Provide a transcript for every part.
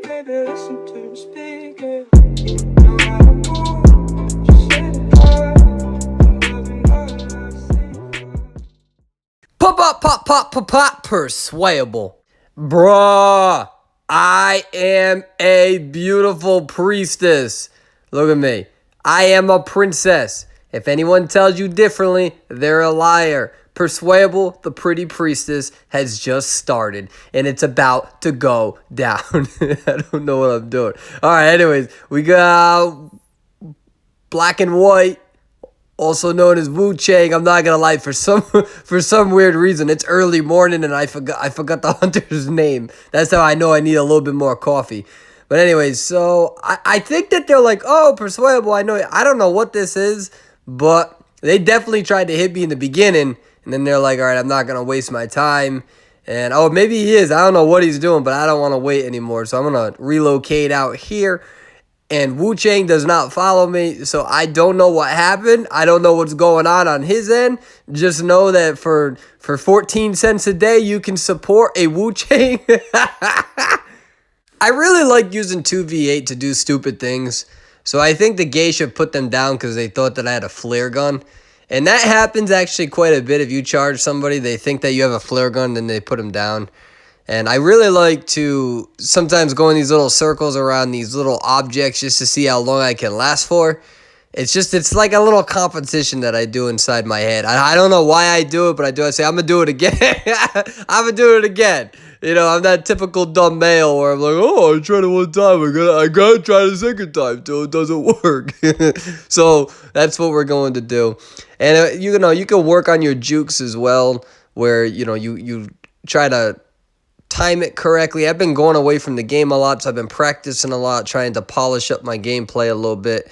baby, listen to the speaker. No matter what, just say the word. I'm loving all I see. Pop, Perswayable. Bruh, I am a beautiful priestess. Look at me. I am a princess. If anyone tells you differently, they're a liar. Perswayable, the pretty priestess, has just started, and it's about to go down. I don't know what I'm doing. All right, anyways, we got Black and White, also known as Wu Chang. I'm not gonna lie, for some weird reason, it's early morning and I forgot the hunter's name. That's how I know I need a little bit more coffee. But anyways, so I think that they're like, oh, Perswayable. I don't know what this is, but they definitely tried to hit me in the beginning, and then they're like, all right, I'm not gonna waste my time. And oh, maybe he is. I don't know what he's doing, but I don't want to wait anymore. So I'm gonna relocate out here. And Wu Chang does not follow me, so I don't know what happened. I don't know what's going on his end. Just know that for 14 cents a day, you can support a Wu Chang. I really like using 2v8 to do stupid things. So I think the geisha put them down because they thought that I had a flare gun. And that happens actually quite a bit. If you charge somebody, they think that you have a flare gun, then they put them down. And I really like to sometimes go in these little circles around these little objects just to see how long I can last for. It's like a little competition that I do inside my head. I don't know why I do it, but I do. I say, I'm going to do it again. I'm going to do it again. You know, I'm that typical dumb male where I'm like, oh, I tried it one time. I gotta try it a second time till it doesn't work. So that's what we're going to do. And, you know, you can work on your jukes as well, where, you know, you try to time it correctly. I've been going away from the game a lot, so I've been practicing a lot, trying to polish up my gameplay a little bit.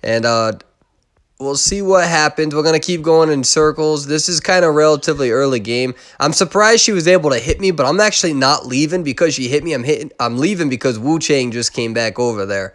And we'll see what happens. We're going to keep going in circles. This is kind of relatively early game. I'm surprised she was able to hit me, but I'm actually not leaving because she hit me. I'm leaving because Wu Chang just came back over there.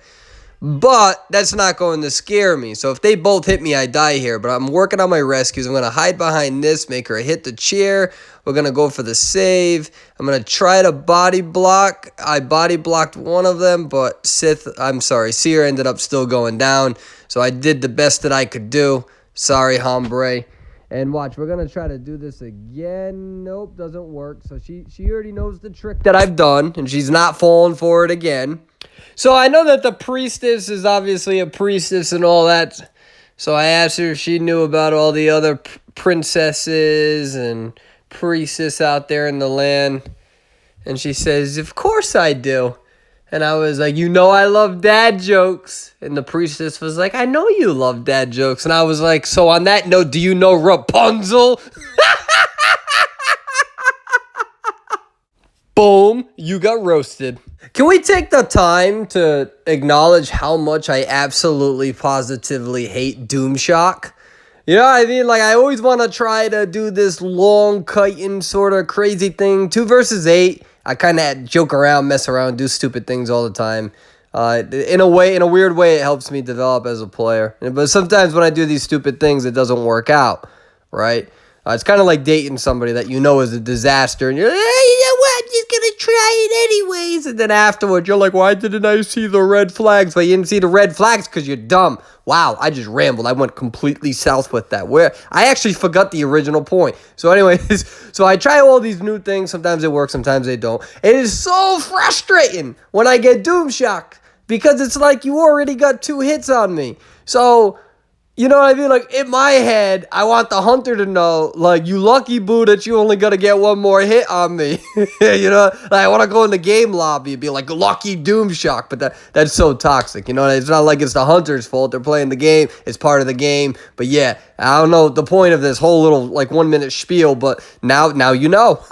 But that's not going to scare me. So if they both hit me, I die here. But I'm working on my rescues. I'm going to hide behind this, make her hit the chair. We're going to go for the save. I'm going to try to body block. I body blocked one of them, but Seer ended up still going down. So I did the best that I could do. Sorry, hombre. And watch, we're going to try to do this again. Nope, doesn't work. So she already knows the trick that I've done, and she's not falling for it again. So I know that the priestess is obviously a priestess and all that. So I asked her if she knew about all the other princesses and priestess out there in the land. And she says, of course I do. And I was like, you know I love dad jokes. And the priestess was like, I know you love dad jokes. And I was like, so on that note, do you know RaPUNzel? Boom, you got roasted. Can we take the time to acknowledge how much I absolutely positively hate Doomshock? You know what I mean? Like, I always want to try to do this long kiting sort of crazy thing. 2 versus 8, I kind of joke around, mess around, do stupid things all the time. In a weird way, it helps me develop as a player. But sometimes when I do these stupid things, it doesn't work out, right? It's kind of like dating somebody that you know is a disaster, and you're like, hey, you know what, I'm just going to try it anyways. And then afterwards, you're like, why didn't I see the red flags? Well, you didn't see the red flags because you're dumb. Wow, I just rambled. I went completely south with that. Where I actually forgot the original point. So anyways, so I try all these new things. Sometimes they work, sometimes they don't. It is so frustrating when I get Doomshock because it's like you already got 2 hits on me. So, you know what I mean? Like, in my head, I want the hunter to know, like, you lucky boo that you only got to get 1 more hit on me. You know? Like, I want to go in the game lobby and be like, lucky Doomshock. But that's so toxic. You know? It's not like it's the hunter's fault. They're playing the game. It's part of the game. But yeah, I don't know the point of this whole little, like, 1-minute spiel. But now you know.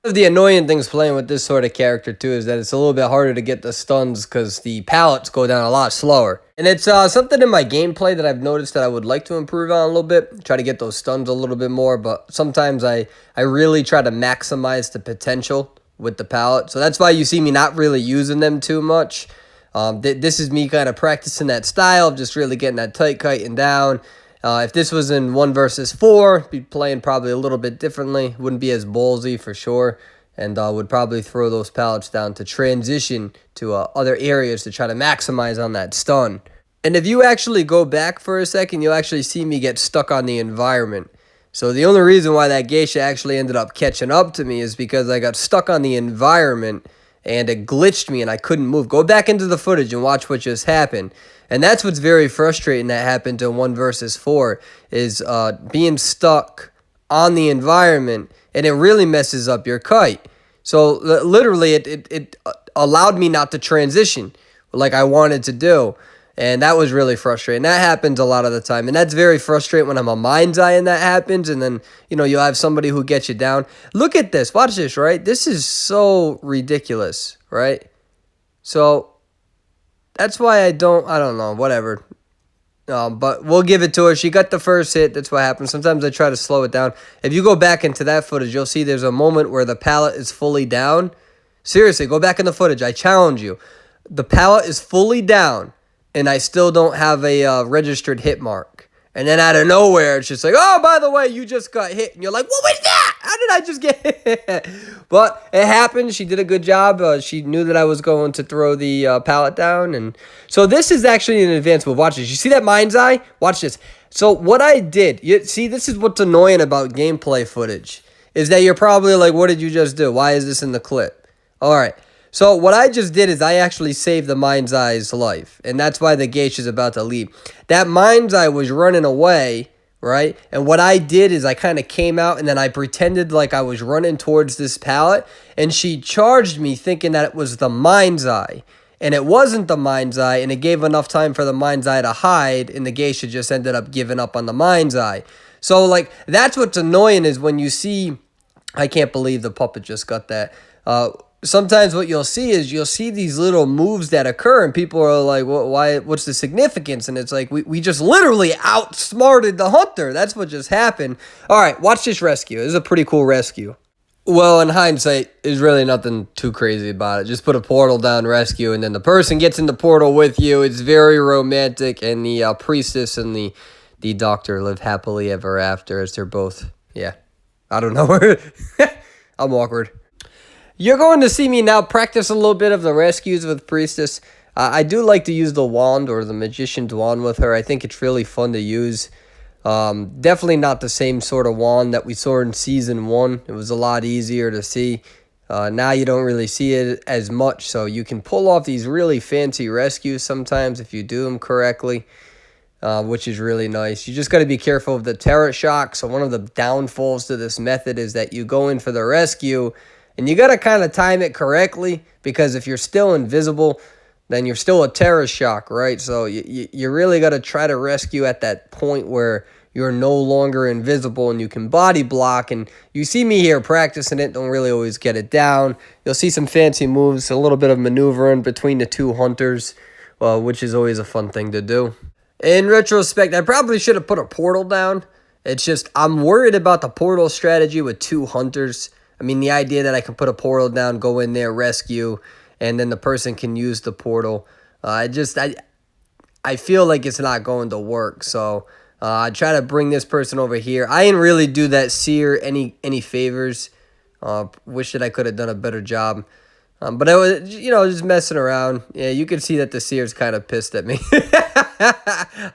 One of the annoying things playing with this sort of character too is that it's a little bit harder to get the stuns because the pallets go down a lot slower. And it's something in my gameplay that I've noticed that I would like to improve on a little bit. Try to get those stuns a little bit more, but sometimes I really try to maximize the potential with the pallet. So that's why you see me not really using them too much. This is me kind of practicing that style of just really getting that tight kiting down. If this was in 1 versus 4, be playing probably a little bit differently. Wouldn't be as ballsy for sure. and would probably throw those pallets down to transition to other areas to try to maximize on that stun. And if you actually go back for a second, you'll actually see me get stuck on the environment. So the only reason why that geisha actually ended up catching up to me is because I got stuck on the environment and it glitched me and I couldn't move. Go back into the footage and watch what just happened. And that's what's very frustrating that happened in 1 versus 4 is being stuck on the environment, and it really messes up your kite. So literally it allowed me not to transition like I wanted to do. And that was really frustrating. That happens a lot of the time. And that's very frustrating when I'm a mind's eye and that happens. And then, you'll have somebody who gets you down. Look at this. Watch this, right? This is so ridiculous, right? So that's why I don't know, whatever. But we'll give it to her. She got the first hit. That's what happens. Sometimes I try to slow it down. If you go back into that footage, you'll see there's a moment where the pallet is fully down. Seriously, go back in the footage. I challenge you. The pallet is fully down, and I still don't have a registered hit mark. And then out of nowhere, it's just like, oh, by the way, you just got hit. And you're like, what was that? How did I just get hit? But it happened. She did a good job. She knew that I was going to throw the pallet down. And so this is actually an advanced move. Watch this. You see that mind's eye? Watch this. So what I did, see, this is what's annoying about gameplay footage, is that you're probably like, what did you just do? Why is this in the clip? All right. So what I just did is I actually saved the mind's eye's life. And that's why the geisha's about to leave. That mind's eye was running away, right? And what I did is I kind of came out and then I pretended like I was running towards this pallet. And she charged me thinking that it was the mind's eye. And it wasn't the mind's eye. And it gave enough time for the mind's eye to hide. And the geisha just ended up giving up on the mind's eye. So like that's what's annoying is when you see... I can't believe the puppet just got that. Sometimes what you'll see is you'll see these little moves that occur and people are like, why? What's the significance? And it's like, we just literally outsmarted the hunter. That's what just happened. All right, watch this rescue. This is a pretty cool rescue. Well, in hindsight, there's really nothing too crazy about it. Just put a portal down, rescue, and then the person gets in the portal with you. It's very romantic, and the priestess and the doctor live happily ever after as they're both, I don't know. I'm awkward. You're going to see me now practice a little bit of the rescues with Priestess. I do like to use the wand or the magician's wand with her. I think it's really fun to use. Definitely not the same sort of wand that we saw in Season 1. It was a lot easier to see. Now you don't really see it as much, so you can pull off these really fancy rescues sometimes if you do them correctly, which is really nice. You just got to be careful of the terror shock. So one of the downfalls to this method is that you go in for the rescue, and you got to kind of time it correctly, because if you're still invisible, then you're still a terror shock, right? So you really got to try to rescue at that point where you're no longer invisible and you can body block. And you see me here practicing it, don't really always get it down. You'll see some fancy moves, a little bit of maneuvering between the two hunters, which is always a fun thing to do. In retrospect, I probably should have put a portal down. It's just I'm worried about the portal strategy with two hunters. I mean, the idea that I can put a portal down, go in there, rescue, and then the person can use the portal. I feel like it's not going to work. So I try to bring this person over here. I didn't really do that seer any favors. Wish that I could have done a better job. But I was, just messing around. Yeah, you can see that the seer's kind of pissed at me.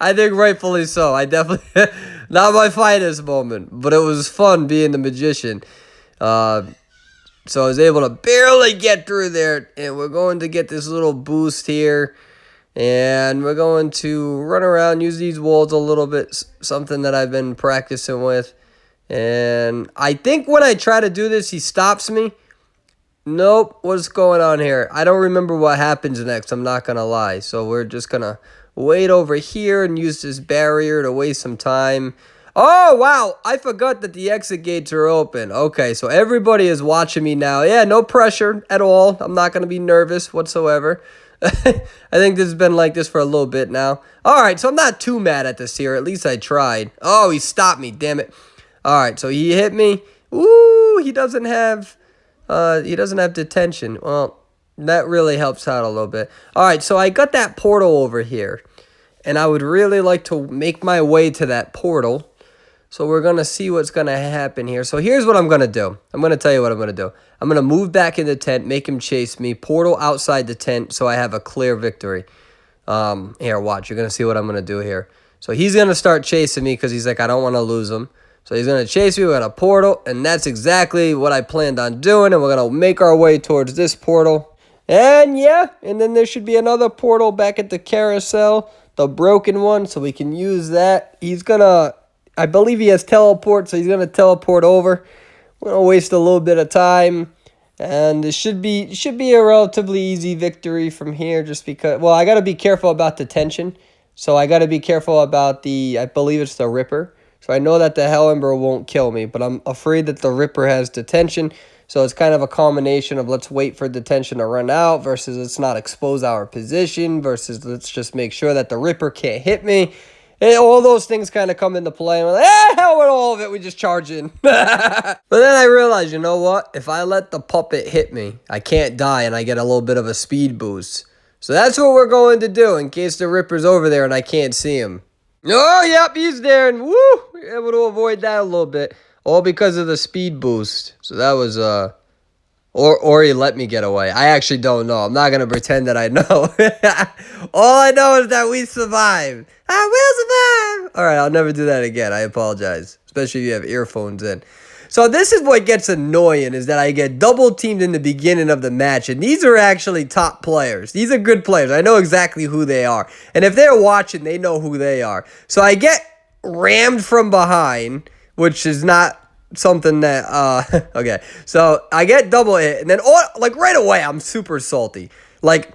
I think rightfully so. I definitely, not my finest moment, but it was fun being the magician. So I was able to barely get through there, and we're going to get this little boost here, and we're going to run around, use these walls a little bit, something that I've been practicing with. And I think when I try to do this, he stops me. Nope, what's going on here? I don't remember what happens next, I'm not going to lie. So we're just going to wait over here and use this barrier to waste some time. Oh, wow, I forgot that the exit gates are open. Okay, so everybody is watching me now. Yeah, no pressure at all. I'm not going to be nervous whatsoever. I think this has been like this for a little bit now. All right, so I'm not too mad at this here. At least I tried. Oh, he stopped me, damn it. All right, so he hit me. Ooh, he doesn't have detention. Well, that really helps out a little bit. All right, so I got that portal over here, and I would really like to make my way to that portal. So we're going to see what's going to happen here. So here's what I'm going to do. I'm going to tell you what I'm going to do. I'm going to move back in the tent, make him chase me, portal outside the tent so I have a clear victory. Here, watch. You're going to see what I'm going to do here. So he's going to start chasing me because he's like, I don't want to lose him. So he's going to chase me. We're going to portal, and that's exactly what I planned on doing, and we're going to make our way towards this portal. And yeah, and then there should be another portal back at the carousel, the broken one, so we can use that. He's going to... I believe he has teleport, so he's going to teleport over. We're going to waste a little bit of time. And it should be a relatively easy victory from here just because... Well, I got to be careful about the tension. So I got to be careful about the... I believe it's the Ripper. So I know that the Hell Ember won't kill me, but I'm afraid that the Ripper has detention. So it's kind of a combination of let's wait for detention to run out versus let's not expose our position versus let's just make sure that the Ripper can't hit me. And all those things kind of come into play. And we're like, hell with all of it. We just charge in. But then I realized, you know what? If I let the puppet hit me, I can't die and I get a little bit of a speed boost. So that's what we're going to do in case the Ripper's over there and I can't see him. Oh, yep, he's there. And woo, we're able to avoid that a little bit. All because of the speed boost. So that was, or he let me get away. I actually don't know. I'm not going to pretend that I know. All I know is that we survived. I will survive. All right, I'll never do that again. I apologize, especially if you have earphones in. So this is what gets annoying is that I get double teamed in the beginning of the match. And these are actually top players. These are good players. I know exactly who they are. And if they're watching, they know who they are. So I get rammed from behind, which is not something that, okay. So I get double hit. And then, like right away, I'm super salty. Like,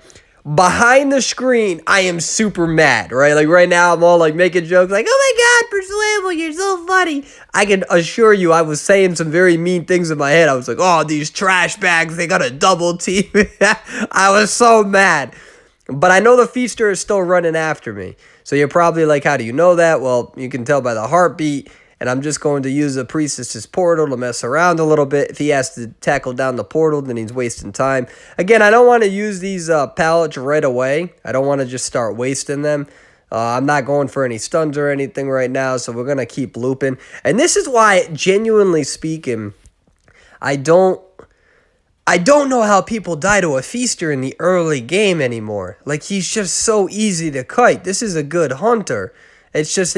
behind the screen, I am super mad, right? Like right now, I'm all like making jokes like, oh my God, Perswayable, you're so funny. I can assure you I was saying some very mean things in my head. I was like, oh, these trash bags, they got a double team. I was so mad. But I know the Feaster is still running after me. So you're probably like, how do you know that? Well, you can tell by the heartbeat. And I'm just going to use the Priestess's portal to mess around a little bit. If he has to tackle down the portal, then he's wasting time. Again, I don't want to use these pallets right away. I don't want to just start wasting them. I'm not going for any stuns or anything right now, so we're going to keep looping. And this is why, genuinely speaking, I don't know how people die to a Feaster in the early game anymore. Like, he's just so easy to kite. This is a good hunter. It's just...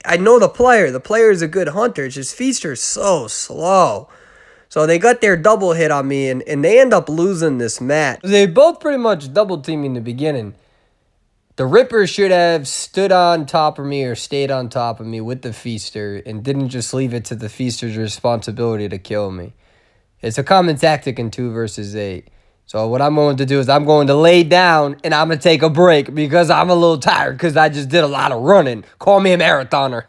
I know the player. The player is a good hunter. It's just Feaster's so slow. So they got their double hit on me, and they end up losing this match. They both pretty much double teamed me in the beginning. The Ripper should have stood on top of me or stayed on top of me with the Feaster and didn't just leave it to the Feaster's responsibility to kill me. It's a common tactic in 2 versus 8. So what I'm going to do is I'm going to lay down and I'm going to take a break because I'm a little tired because I just did a lot of running. Call me a marathoner.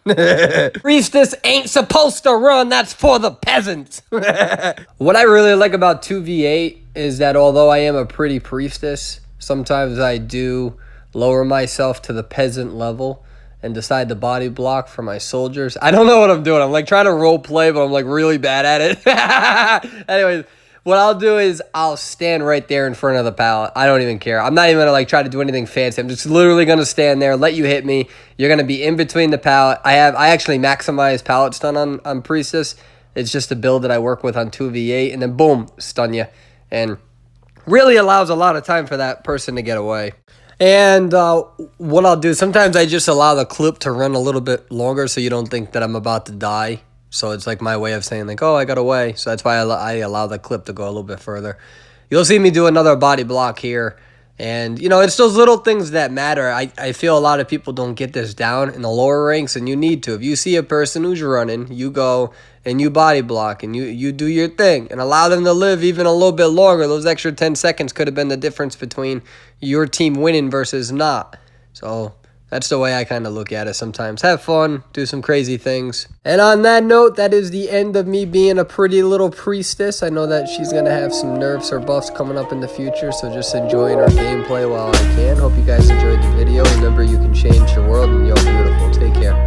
Priestess ain't supposed to run. That's for the peasants. What I really like about 2v8 is that although I am a pretty Priestess, sometimes I do lower myself to the peasant level and decide to body block for my soldiers. I don't know what I'm doing. I'm like trying to role play, but I'm like really bad at it. Anyways. What I'll do is I'll stand right there in front of the pallet. I don't even care. I'm not even going to like try to do anything fancy. I'm just literally going to stand there, let you hit me. You're going to be in between the pallet. I actually maximize pallet stun on Priestess. It's just a build that I work with on 2v8. And then boom, stun you. And really allows a lot of time for that person to get away. And what I'll do, sometimes I just allow the clip to run a little bit longer so you don't think that I'm about to die. So it's like my way of saying like, oh, I got away. So that's why I allow the clip to go a little bit further. You'll see me do another body block here. And, you know, it's those little things that matter. I feel a lot of people don't get this down in the lower ranks, and you need to. If you see a person who's running, you go and you body block and you do your thing and allow them to live even a little bit longer. Those extra 10 seconds could have been the difference between your team winning versus not. So that's the way I kind of look at it sometimes. Have fun, do some crazy things. And on that note, that is the end of me being a pretty little Priestess. I know that she's going to have some nerfs or buffs coming up in the future, so just enjoying her gameplay while I can. Hope you guys enjoyed the video. Remember, you can change the world, and you're beautiful. Take care.